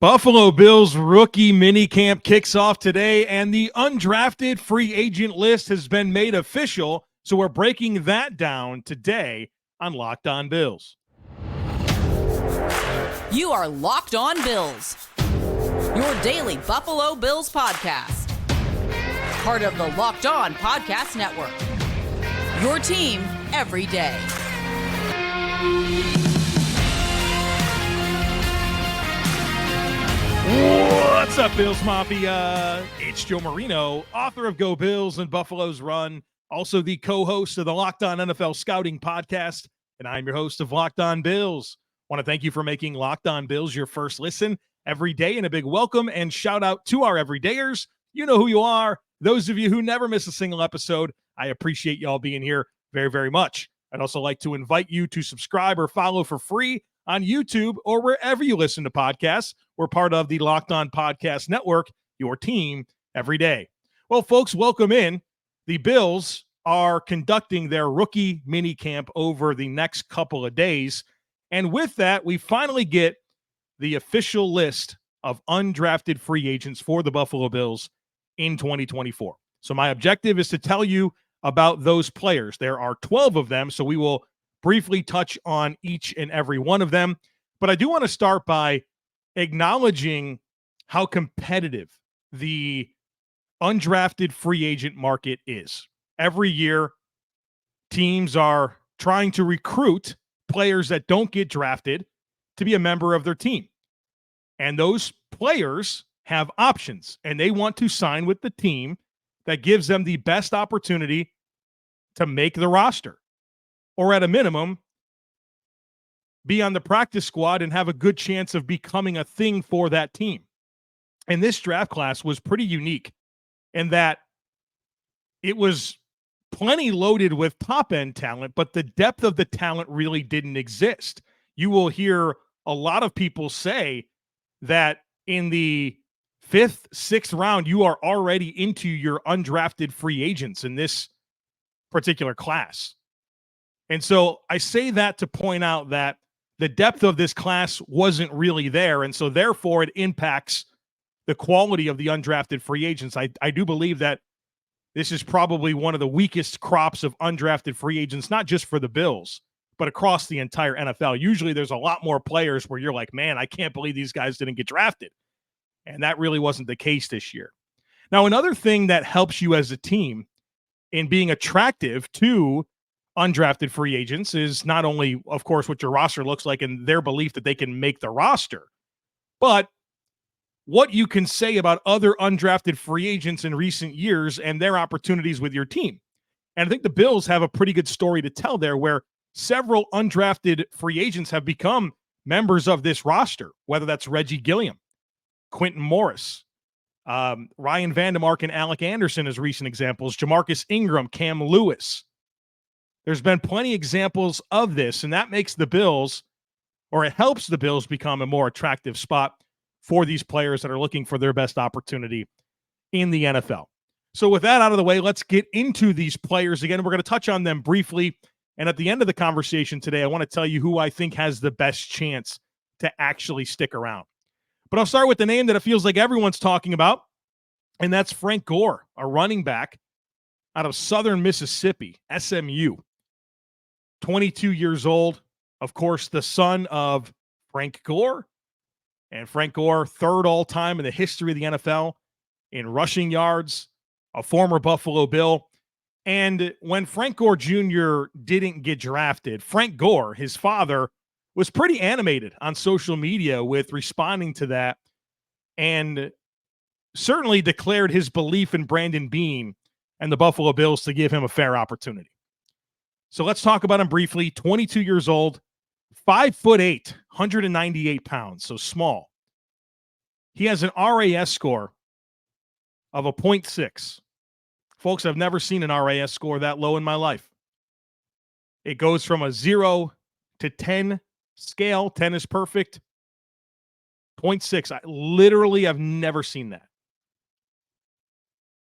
Buffalo Bills rookie minicamp kicks off today, and the undrafted free agent list has been made official. So we're breaking that down today on Locked On Bills. You are Locked On Bills, your daily Buffalo Bills podcast. Part of the Locked On Podcast Network, your team every day. What's up, Bills Mafia? It's Joe Marino, author of Go Bills and Buffalo's Run, also the co-host of the Locked On NFL Scouting Podcast, and I'm your host of Locked On Bills. I want to thank you for making Locked On Bills your first listen every day, and a big welcome and shout out to our everydayers. You know who you are. Those of you who never miss a single episode, I appreciate y'all being here very, very much. I'd also like to invite you to subscribe or follow for free on YouTube or wherever you listen to podcasts. We're part of the Locked On Podcast Network, your team every day. Well, folks, welcome in. The Bills are conducting their rookie mini camp over the next couple of days. And with that, we finally get the official list of undrafted free agents for the Buffalo Bills in 2024. So my objective is to tell you about those players. There are 12 of them, so we will briefly touch on each and every one of them. But I do want to start by acknowledging how competitive the undrafted free agent market is. Every year, teams are trying to recruit players that don't get drafted to be a member of their team. And those players have options, and they want to sign with the team that gives them the best opportunity to make the roster, or at a minimum, be on the practice squad and have a good chance of becoming a thing for that team. And this draft class was pretty unique in that it was plenty loaded with top-end talent, but the depth of the talent really didn't exist. You will hear a lot of people say that in the 5th, 6th round, you are already into your undrafted free agents in this particular class. And so I say that to point out that the depth of this class wasn't really there. And so therefore it impacts the quality of the undrafted free agents. I do believe that this is probably one of the weakest crops of undrafted free agents, not just for the Bills, but across the entire NFL. Usually there's a lot more players where you're like, man, I can't believe these guys didn't get drafted. And that really wasn't the case this year. Now, another thing that helps you as a team in being attractive to undrafted free agents is not only, of course, what your roster looks like and their belief that they can make the roster, but what you can say about other undrafted free agents in recent years and their opportunities with your team. And I think the Bills have a pretty good story to tell there, where several undrafted free agents have become members of this roster, whether that's Reggie Gilliam, Quentin Morris, Ryan Vandemark, and Alec Anderson as recent examples, Jamarcus Ingram, Cam Lewis. There's been plenty of examples of this, and that makes the Bills, or it helps the Bills become a more attractive spot for these players that are looking for their best opportunity in the NFL. So with that out of the way, let's get into these players. Again, we're going to touch on them briefly. And at the end of the conversation today, I want to tell you who I think has the best chance to actually stick around. But I'll start with the name that it feels like everyone's talking about, and that's Frank Gore, a running back out of Southern Mississippi, SMU. 22 years old, of course, the son of Frank Gore. And Frank Gore, third all-time in the history of the NFL in rushing yards, a former Buffalo Bill. And when Frank Gore Jr. didn't get drafted, Frank Gore, his father, was pretty animated on social media with responding to that, and certainly declared his belief in Brandon Beane and the Buffalo Bills to give him a fair opportunity. So let's talk about him briefly. 22 years old, 5'8", 198 pounds, so small. He has an RAS score of a 0.6. Folks, I've never seen an RAS score that low in my life. It goes from a 0 to 10 scale. 10 is perfect. 0.6. I've never seen that.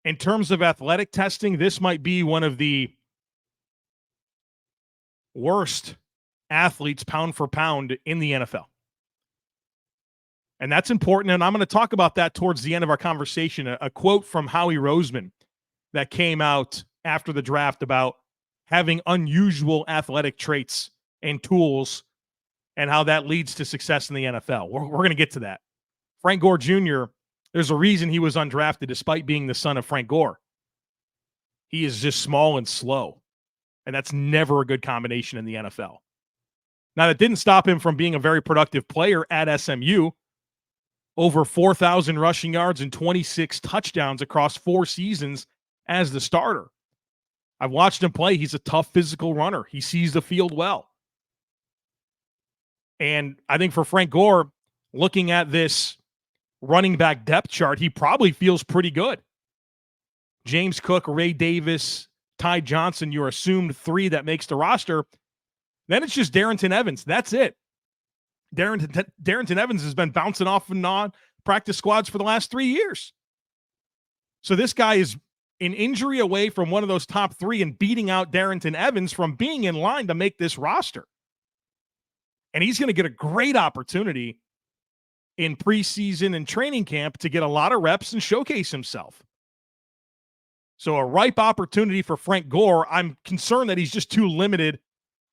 In terms of athletic testing, this might be one of the worst athletes pound for pound in the NFL. And that's important. And I'm going to talk about that towards the end of our conversation. A quote from Howie Roseman that came out after the draft about having unusual athletic traits and tools and how that leads to success in the NFL. We're going to get to that. Frank Gore Jr., there's a reason he was undrafted despite being the son of Frank Gore. He is just small and slow, and that's never a good combination in the NFL. Now, that didn't stop him from being a very productive player at SMU. Over 4,000 rushing yards and 26 touchdowns across 4 seasons as the starter. I've watched him play. He's a tough physical runner. He sees the field well. And I think for Frank Gore, looking at this running back depth chart, he probably feels pretty good. James Cook, Ray Davis, Ty Johnson, your assumed 3 that makes the roster. Then it's just Darrynton Evans. That's it. Darrynton Evans has been bouncing off and on practice squads for the last 3 years. So this guy is an injury away from one of those top 3 and beating out Darrynton Evans from being in line to make this roster. And he's going to get a great opportunity in preseason and training camp to get a lot of reps and showcase himself. So a ripe opportunity for Frank Gore. I'm concerned that he's just too limited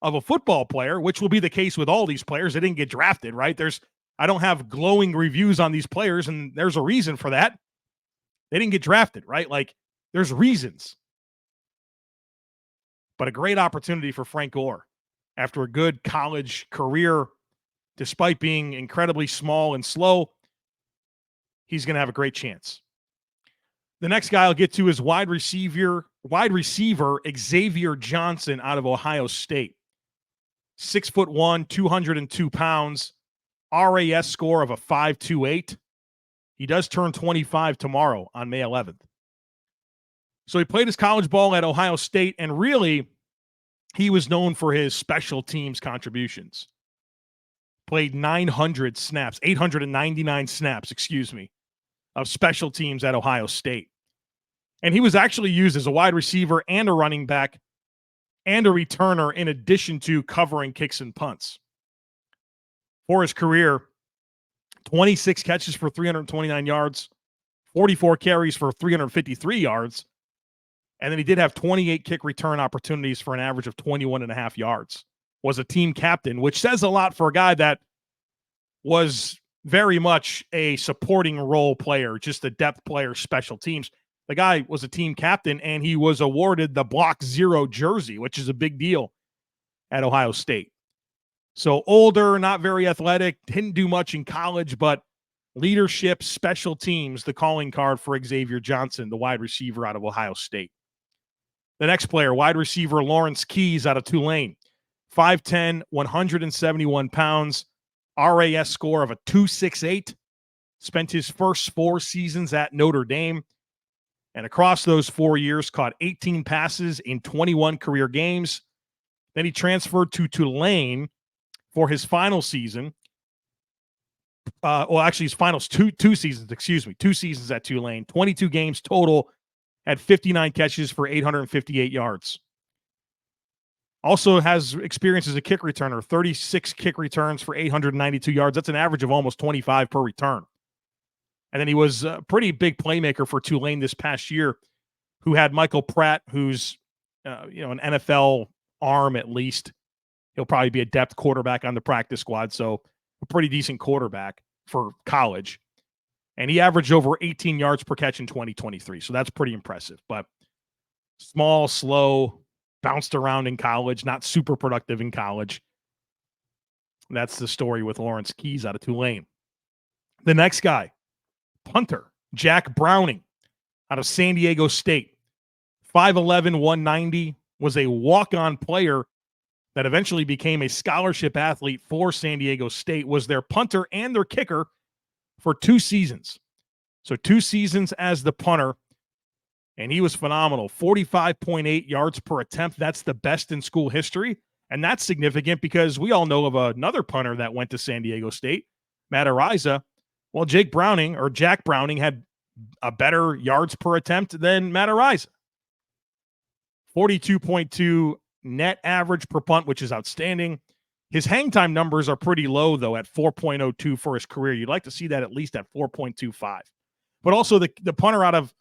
of a football player, which will be the case with all these players. They didn't get drafted, right? I don't have glowing reviews on these players, and there's a reason for that. They didn't get drafted, right? Like, there's reasons. But a great opportunity for Frank Gore after a good college career, despite being incredibly small and slow. He's going to have a great chance. The next guy I'll get to is wide receiver Xavier Johnson out of Ohio State. 6'1", 202 pounds, RAS score of a 5.28. He does turn 25 tomorrow on May 11th. So he played his college ball at Ohio State, and really, he was known for his special teams contributions. Played 899 snaps, of special teams at Ohio State. And he was actually used as a wide receiver and a running back and a returner in addition to covering kicks and punts. For his career, 26 catches for 329 yards, 44 carries for 353 yards, and then he did have 28 kick return opportunities for an average of 21.5 yards. Was a team captain, which says a lot for a guy that was very much a supporting role player, just a depth player, special teams. The guy was a team captain, and he was awarded the Block 0 jersey, which is a big deal at Ohio State. So older, not very athletic, didn't do much in college, but leadership, special teams, the calling card for Xavier Johnson, the wide receiver out of Ohio State. The next player, wide receiver Lawrence Keys out of Tulane. 5'10", 171 pounds, RAS score of a 2.68. Spent his first 4 seasons at Notre Dame. And across those 4 years, caught 18 passes in 21 career games. Then he transferred to Tulane for his final season. His final two seasons, 2 seasons at Tulane. 22 games total, had 59 catches for 858 yards. Also has experience as a kick returner, 36 kick returns for 892 yards. That's an average of almost 25 per return. And then he was a pretty big playmaker for Tulane this past year, who had Michael Pratt, who's an NFL arm at least. He'll probably be a depth quarterback on the practice squad, so a pretty decent quarterback for college. And he averaged over 18 yards per catch in 2023, so that's pretty impressive. But small, slow, bounced around in college, not super productive in college. That's the story with Lawrence Keys out of Tulane. The next guy, punter, Jack Browning out of San Diego State. 5'11", 190, was a walk-on player that eventually became a scholarship athlete for San Diego State, was their punter and their kicker for 2 seasons. So 2 seasons as the punter, and he was phenomenal. 45.8 yards per attempt. That's the best in school history, and that's significant because we all know of another punter that went to San Diego State, Matt Ariza. Well, Jack Browning had a better yards per attempt than Matt Ariza. 42.2 net average per punt, which is outstanding. His hang time numbers are pretty low, though, at 4.02 for his career. You'd like to see that at least at 4.25. But also the punter out of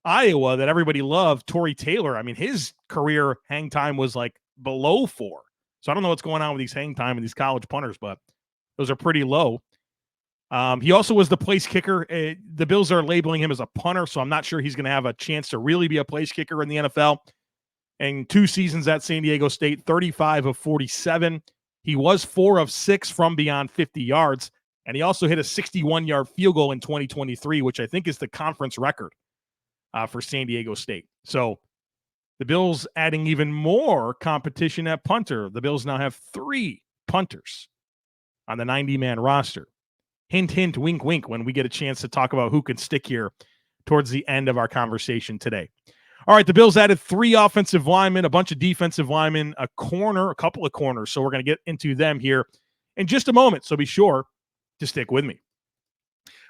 Iowa that everybody loved, Torrey Taylor, I mean, his career hang time was like below 4. So I don't know what's going on with these hang time and these college punters, but those are pretty low. He also was the place kicker. The Bills are labeling him as a punter, so I'm not sure he's going to have a chance to really be a place kicker in the NFL. And 2 seasons at San Diego State, 35 of 47. He was 4 of 6 from beyond 50 yards, and he also hit a 61-yard field goal in 2023, which I think is the conference record for San Diego State. So the Bills adding even more competition at punter. The Bills now have 3 punters on the 90-man roster. Hint, hint, wink, wink, when we get a chance to talk about who can stick here towards the end of our conversation today. All right, the Bills added 3 offensive linemen, a bunch of defensive linemen, a couple of corners. So we're going to get into them here in just a moment. So be sure to stick with me.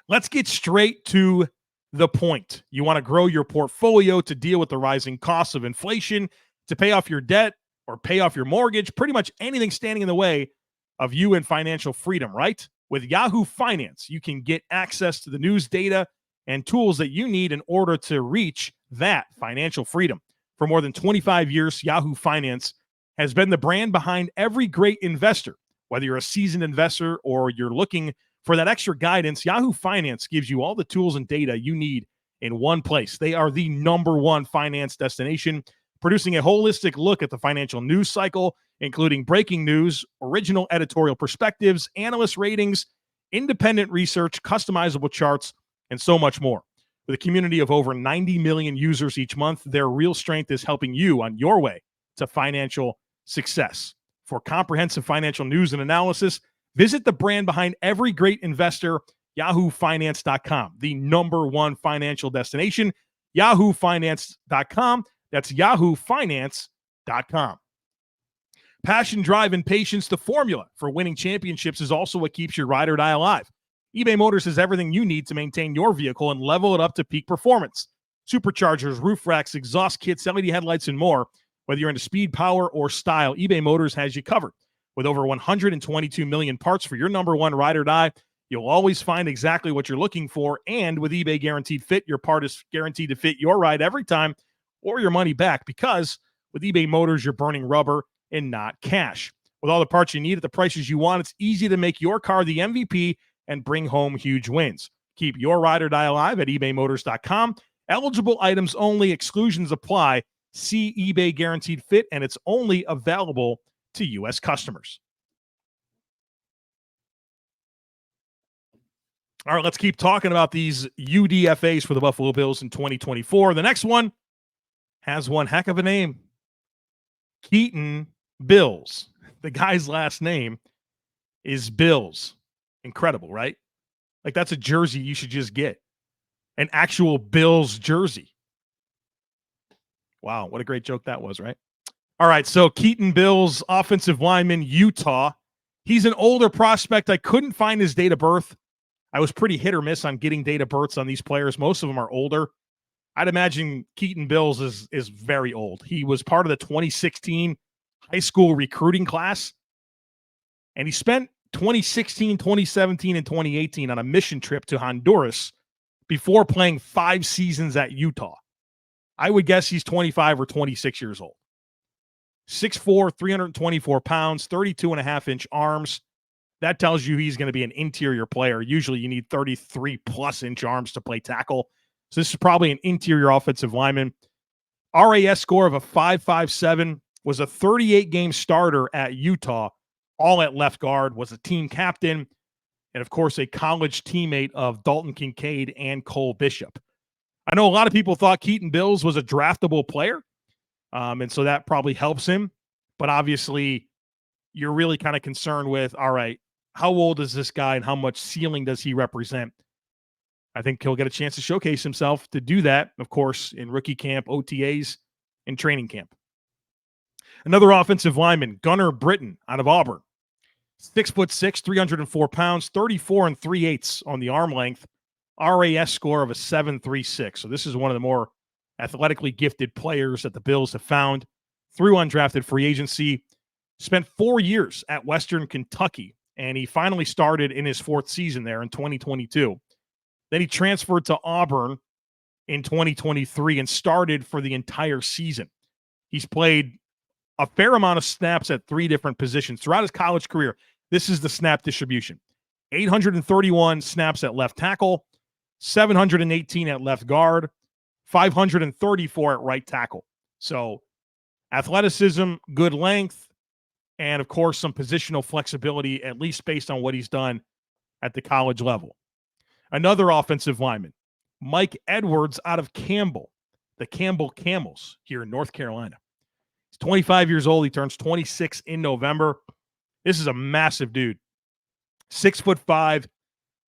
Let's get straight to the point. You want to grow your portfolio to deal with the rising costs of inflation, to pay off your debt or pay off your mortgage, pretty much anything standing in the way of you and financial freedom, right? With Yahoo Finance, you can get access to the news, data, and tools that you need in order to reach that financial freedom. For more than 25 years, Yahoo Finance has been the brand behind every great investor. Whether you're a seasoned investor or you're looking for that extra guidance, Yahoo Finance gives you all the tools and data you need in one place. They are the #1 finance destination, producing a holistic look at the financial news cycle, including breaking news, original editorial perspectives, analyst ratings, independent research, customizable charts, and so much more. With a community of over 90 million users each month, their real strength is helping you on your way to financial success. For comprehensive financial news and analysis, visit the brand behind every great investor, yahoofinance.com, the #1 financial destination, yahoofinance.com. That's yahoofinance.com. Passion, drive, and patience, the formula for winning championships, is also what keeps your ride or die alive. eBay Motors has everything you need to maintain your vehicle and level it up to peak performance. Superchargers, roof racks, exhaust kits, LED headlights, and more. Whether you're into speed, power, or style, eBay Motors has you covered. With over 122 million parts for your #1 ride or die, you'll always find exactly what you're looking for. And with eBay Guaranteed Fit, your part is guaranteed to fit your ride every time or your money back, because with eBay Motors, you're burning rubber and not cash. With all the parts you need at the prices you want, it's easy to make your car the MVP and bring home huge wins. Keep your ride or die alive at ebaymotors.com. Eligible items only. Exclusions apply. See eBay Guaranteed Fit, and it's only available to U.S. customers. All right, let's keep talking about these UDFAs for the Buffalo Bills in 2024. The next one has one heck of a name. Keaton Bills. The guy's last name is Bills. Incredible, right? Like, that's a jersey you should just get. An actual Bills jersey. Wow, what a great joke that was, right? All right, so Keaton Bills, offensive lineman, Utah. He's an older prospect. I couldn't find his date of birth. I was pretty hit or miss on getting date of births on these players. Most of them are older. I'd imagine Keaton Bills is very old. He was part of the 2016 high school recruiting class, and he spent 2016, 2017, and 2018 on a mission trip to Honduras before playing 5 seasons at Utah. I would guess he's 25 or 26 years old. 6'4", 324 pounds, 32.5-inch arms. That tells you he's going to be an interior player. Usually you need 33-plus inch arms to play tackle. So this is probably an interior offensive lineman. RAS score of a 5.57, was a 38-game starter at Utah, all at left guard, was a team captain, and of course a college teammate of Dalton Kincaid and Cole Bishop. I know a lot of people thought Keaton Bills was a draftable player, and so that probably helps him. But obviously, you're really kind of concerned with, all right, how old is this guy and how much ceiling does he represent? I think he'll get a chance to showcase himself to do that, of course, in rookie camp, OTAs, and training camp. Another offensive lineman, Gunnar Britton out of Auburn. 6'6", 304 pounds, 34 3/8 on the arm length. RAS score of a 7.36. So this is one of the more athletically gifted players that the Bills have found through undrafted free agency. Spent 4 years at Western Kentucky, and he finally started in his 4th season there in 2022. Then he transferred to Auburn in 2023 and started for the entire season. He's played a fair amount of snaps at 3 different positions throughout his college career. This is the snap distribution. 831 snaps at left tackle, 718 at left guard, 534 at right tackle. So athleticism, good length, and of course some positional flexibility, at least based on what he's done at the college level. Another offensive lineman, Mike Edwards out of Campbell, the Campbell Camels here in North Carolina. He's 25 years old. He turns 26 in November. This is a massive dude. 6'5",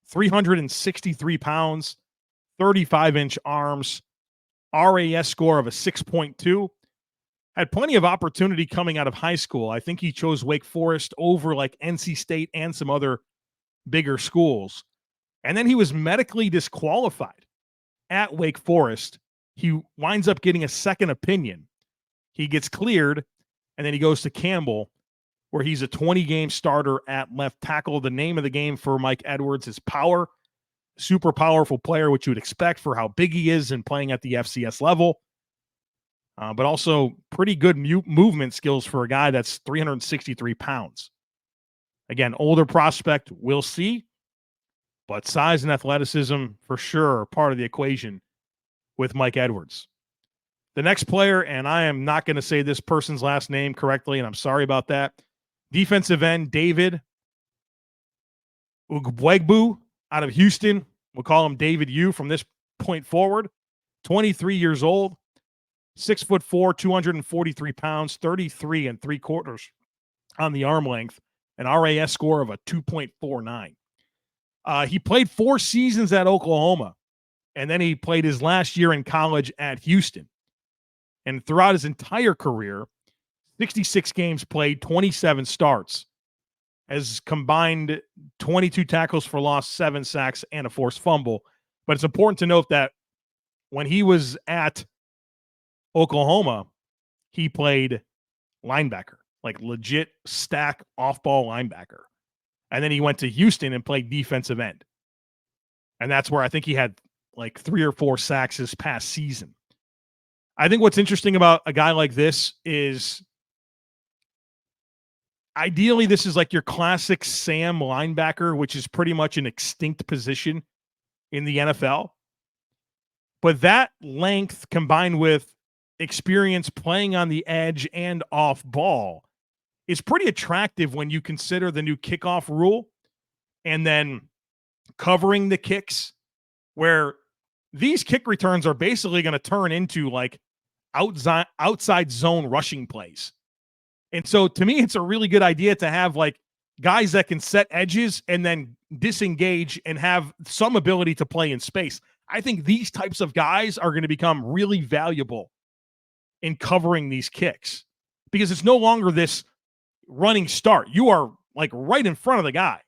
363 pounds, 35-inch arms, RAS score of a 6.2. Had plenty of opportunity coming out of high school. I think he chose Wake Forest over like NC State and some other bigger schools. And then he was medically disqualified at Wake Forest. He winds up getting a second opinion. He gets cleared, and then he goes to Campbell, where he's a 20-game starter at left tackle. The name of the game for Mike Edwards is power. Super powerful player, which you would expect for how big he is and playing at the FCS level. But also pretty good movement skills for a guy that's 363 pounds. Again, older prospect, we'll see. But size and athleticism, for sure, are part of the equation with Mike Edwards. The next player, and I am not going to say this person's last name correctly, and I'm sorry about that. Defensive end, David Ugwoegbu out of Houston. We'll call him David U from this point forward. 23 years old, 6'4", 243 pounds, 33 3/4 on the arm length, an RAS score of a 2.49. He played 4 seasons at Oklahoma, and then he played his last year in college at Houston. And throughout his entire career, 66 games played, 27 starts, has combined 22 tackles for loss, 7 sacks, and a forced fumble. But it's important to note that when he was at Oklahoma, he played linebacker, like legit stack off-ball linebacker. And then he went to Houston and played defensive end. And that's where I think he had like 3 or 4 sacks this past season. I think what's interesting about a guy like this is ideally this is like your classic Sam linebacker, which is pretty much an extinct position in the NFL. But that length combined with experience playing on the edge and off ball is pretty attractive when you consider the new kickoff rule and then covering the kicks, where these kick returns are basically going to turn into like outside zone rushing plays. And so to me, it's a really good idea to have like guys that can set edges and then disengage and have some ability to play in space. I think these types of guys are going to become really valuable in covering these kicks because it's no longer this running start. You are like right in front of the guy.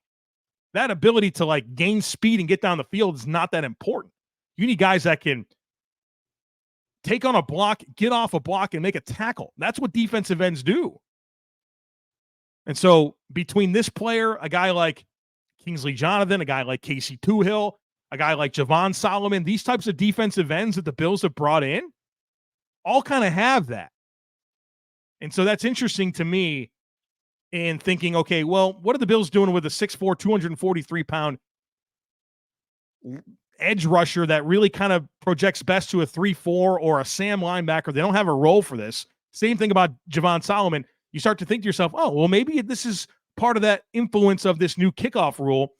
That ability to like gain speed and get down the field is not that important. You need guys that can take on a block, get off a block, and make a tackle. That's what defensive ends do. And so between this player, a guy like Kingsley Jonathan, a guy like Casey Toohill, a guy like Javon Solomon, these types of defensive ends that the Bills have brought in all kind of have that. And so that's interesting to me in thinking, okay, well, what are the Bills doing with a 6'4", 243-pound edge rusher that really kind of projects best to a 3-4 or a Sam linebacker? They don't have a role for this. Same thing about Javon Solomon. You start to think to yourself, oh, well, maybe this is part of that influence of this new kickoff rule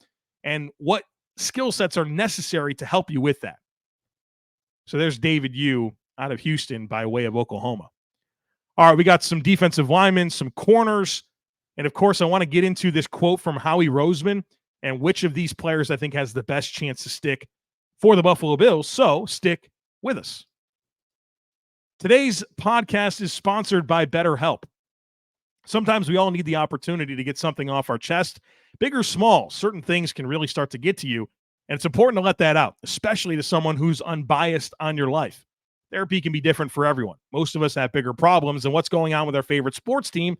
and what skill sets are necessary to help you with that. So there's David Yu out of Houston by way of Oklahoma. All right, we got some defensive linemen, some corners, and of course, I want to get into this quote from Howie Roseman and which of these players I think has the best chance to stick for the Buffalo Bills. So stick with us. Today's podcast is sponsored by BetterHelp. Sometimes we all need the opportunity to get something off our chest. Big or small, certain things can really start to get to you, and it's important to let that out, especially to someone who's unbiased on your life. Therapy can be different for everyone. Most of us have bigger problems than what's going on with our favorite sports team,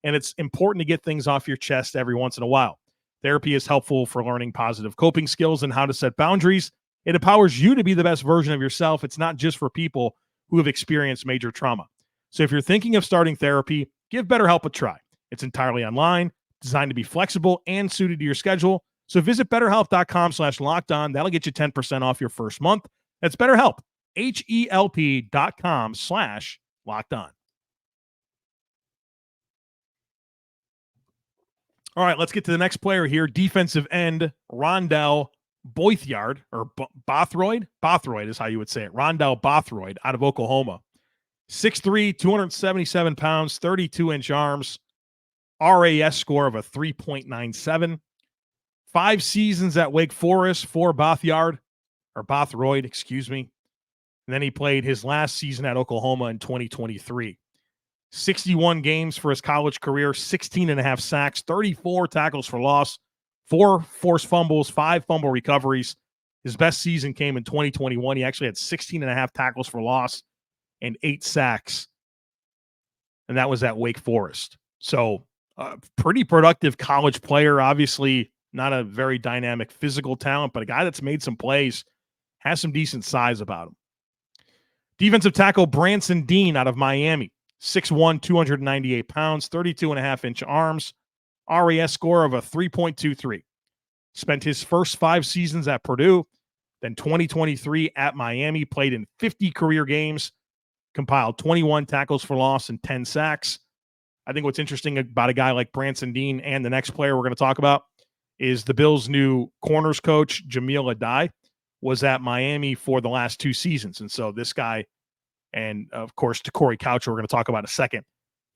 and it's important to get things off your chest every once in a while. Therapy is helpful for learning positive coping skills and how to set boundaries. It empowers you to be the best version of yourself. It's not just for people who have experienced major trauma. So if you're thinking of starting therapy, give BetterHelp a try. It's entirely online, designed to be flexible and suited to your schedule. So visit BetterHelp.com/lockedon. That'll get you 10% off your first month. That's BetterHelp, HELP.com/lockedon. All right, let's get to the next player here. Defensive end, Rondell Bothyard, or Bothyard. Bothyard is how you would say it. Rondell Bothyard out of Oklahoma. 6'3", 277 pounds, 32-inch arms, RAS score of a 3.97. 5 seasons at Wake Forest for Bothyard, or Bothyard, excuse me. And then he played his last season at Oklahoma in 2023. 61 games for his college career, 16 and a half sacks, 34 tackles for loss, 4 forced fumbles, 5 fumble recoveries. His best season came in 2021. He actually had 16 and a half tackles for loss and 8 sacks. And that was at Wake Forest. So pretty productive college player. Obviously not a very dynamic physical talent, but a guy that's made some plays, has some decent size about him. Defensive tackle Branson Deen out of Miami. 6'1", 298 pounds, 32.5-inch arms, RAS score of a 3.23. Spent his first 5 seasons at Purdue, then 2023 at Miami, played in 50 career games, compiled 21 tackles for loss and 10 sacks. I think what's interesting about a guy like Branson Deen and the next player we're going to talk about is the Bills' new corners coach, Jamil Adai, was at Miami for the last 2 seasons. And so this guy, and of course, to Corey Couch, we're going to talk about in a second,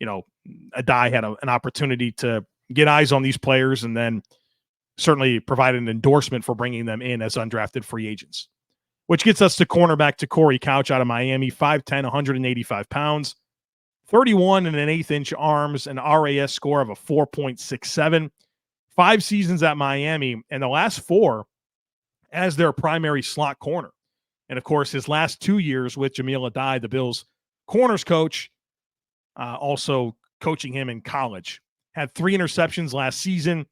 Adai had an opportunity to get eyes on these players and then certainly provided an endorsement for bringing them in as undrafted free agents. Which gets us to cornerback to Corey Couch out of Miami, 5'10", 185 pounds, 31 and an 1/8-inch arms, an RAS score of a 4.67. 5 seasons at Miami, and the last 4 as their primary slot corner. And, of course, his last 2 years with Jamil Adai, the Bills' corners coach, also coaching him in college. Had 3 interceptions last season.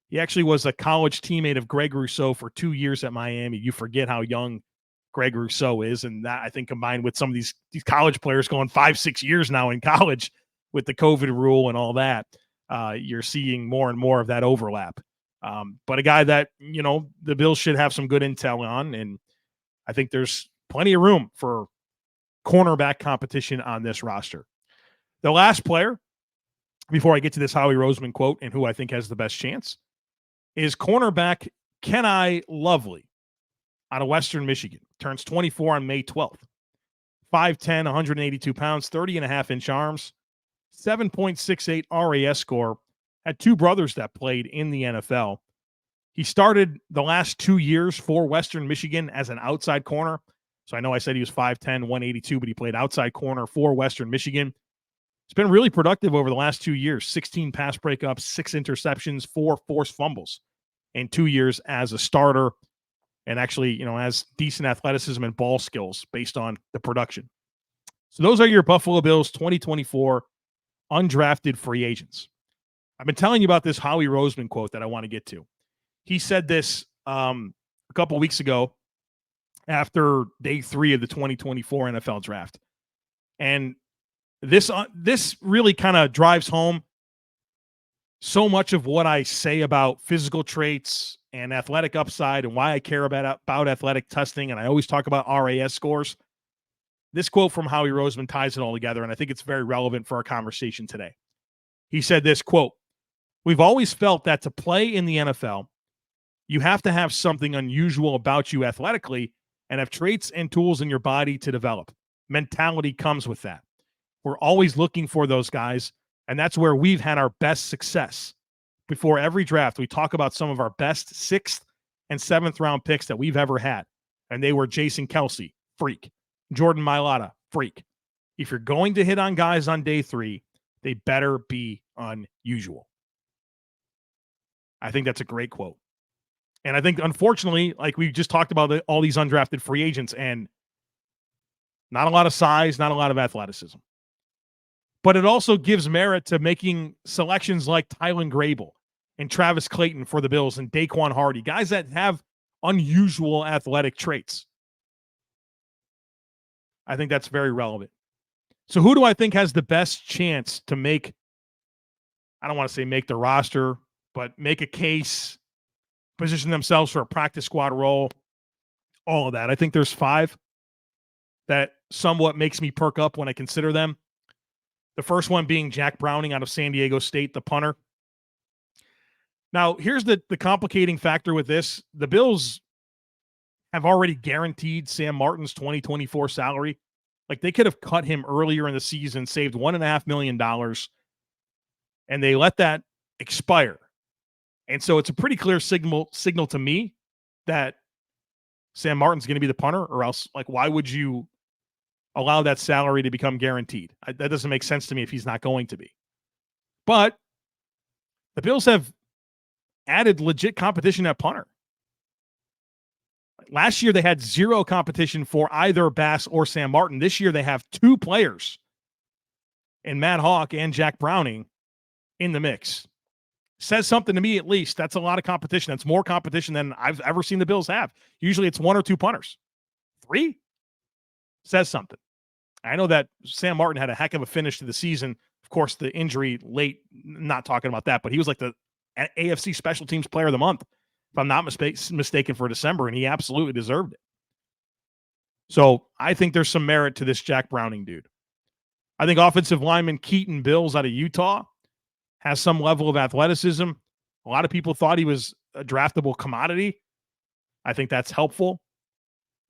He actually was a college teammate of Greg Rousseau for 2 years at Miami. You forget how young Greg Rousseau is, and that, I think, combined with some of these college players going 5-6 years now in college with the COVID rule and all that, you're seeing more and more of that overlap. But a guy that, the Bills should have some good intel on, and I think there's plenty of room for cornerback competition on this roster. The last player, before I get to this Howie Roseman quote and who I think has the best chance, is cornerback Kenai Lovely out of Western Michigan. Turns 24 on May 12th. 5'10", 182 pounds, 30.5-inch arms, 7.68 RAS score. Had 2 brothers that played in the NFL. He started the last 2 years for Western Michigan as an outside corner. So I know I said he was 5'10", 182, but he played outside corner for Western Michigan. It's been really productive over the last 2 years. 16 pass breakups, 6 interceptions, 4 forced fumbles in 2 years as a starter. And actually, has decent athleticism and ball skills based on the production. So those are your Buffalo Bills 2024 undrafted free agents. I've been telling you about this Howie Roseman quote that I want to get to. He said this a couple weeks ago after day 3 of the 2024 NFL draft. And this really kind of drives home so much of what I say about physical traits and athletic upside and why I care about athletic testing. And I always talk about RAS scores. This quote from Howie Roseman ties it all together, and I think it's very relevant for our conversation today. He said this, quote, "We've always felt that to play in the NFL, you have to have something unusual about you athletically and have traits and tools in your body to develop. Mentality comes with that. We're always looking for those guys, and that's where we've had our best success. Before every draft, we talk about some of our best 6th and 7th round picks that we've ever had, and they were Jason Kelsey, freak. Jordan Mailata, freak. If you're going to hit on guys on day 3, they better be unusual." I think that's a great quote. And I think, unfortunately, like we just talked about all these undrafted free agents, and not a lot of size, not a lot of athleticism. But it also gives merit to making selections like Thailand Grable and Travis Clayton for the Bills and Daequan Hardy, guys that have unusual athletic traits. I think that's very relevant. So who do I think has the best chance to make, I don't want to say make the roster, but make a case, position themselves for a practice squad role, all of that? I think there's 5 that somewhat makes me perk up when I consider them. The first one being Jack Browning out of San Diego State, the punter. Now, here's the complicating factor with this. The Bills have already guaranteed Sam Martin's 2024 salary. Like, they could have cut him earlier in the season, saved $1.5 million, and they let that expire. And so it's a pretty clear signal to me that Sam Martin's going to be the punter, or else, like, why would you allow that salary to become guaranteed? That doesn't make sense to me if he's not going to be. But the Bills have added legit competition at punter. Last year, they had 0 competition for either Bass or Sam Martin. This year, they have 2 players in Matt Hawk and Jack Browning in the mix. Says something to me, at least. That's a lot of competition. That's more competition than I've ever seen the Bills have. Usually it's 1 or 2 punters. 3 says something. I know that Sam Martin had a heck of a finish to the season. Of course, the injury late, not talking about that, but he was like the AFC Special Teams Player of the Month, if I'm not mistaken, for December, and he absolutely deserved it. So I think there's some merit to this Jack Browning dude. I think offensive lineman Keaton Bills out of Utah has some level of athleticism. A lot of people thought he was a draftable commodity. I think that's helpful.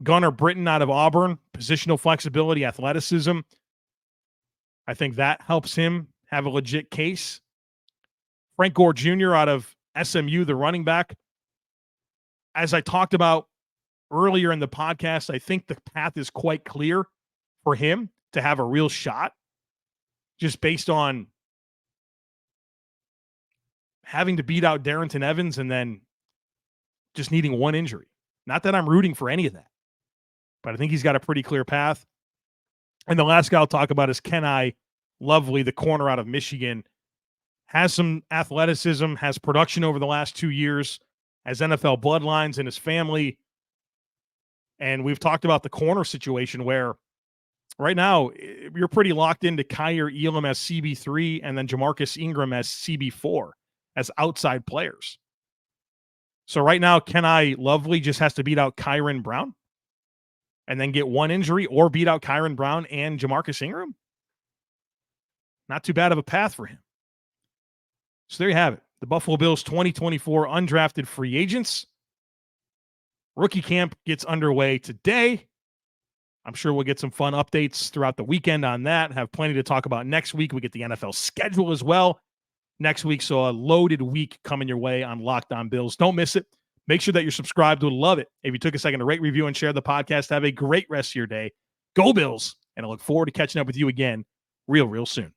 Gunnar Britton out of Auburn, positional flexibility, athleticism. I think that helps him have a legit case. Frank Gore Jr. out of SMU, the running back. As I talked about earlier in the podcast, I think the path is quite clear for him to have a real shot, just based on having to beat out Darrington Evans and then just needing 1 injury. Not that I'm rooting for any of that, but I think he's got a pretty clear path. And the last guy I'll talk about is Kenai Lovely, the corner out of Michigan. Has some athleticism, has production over the last 2 years, has NFL bloodlines in his family. And we've talked about the corner situation where right now you're pretty locked into Kyer Elam as CB3 and then Jamarcus Ingram as CB4 as outside players. So right now, Kenai Lovely just has to beat out Kyron Brown and then get 1 injury, or beat out Kyron Brown and Jamarcus Ingram. Not too bad of a path for him. So there you have it. The Buffalo Bills 2024 undrafted free agents. Rookie camp gets underway today. I'm sure we'll get some fun updates throughout the weekend on that. Have plenty to talk about next week. We get the NFL schedule as well next week. So a loaded week coming your way on Locked On Bills. Don't miss it. Make sure that you're subscribed. Would love it if you took a second to rate, review, and share the podcast. Have a great rest of your day. Go Bills. And I look forward to catching up with you again real soon.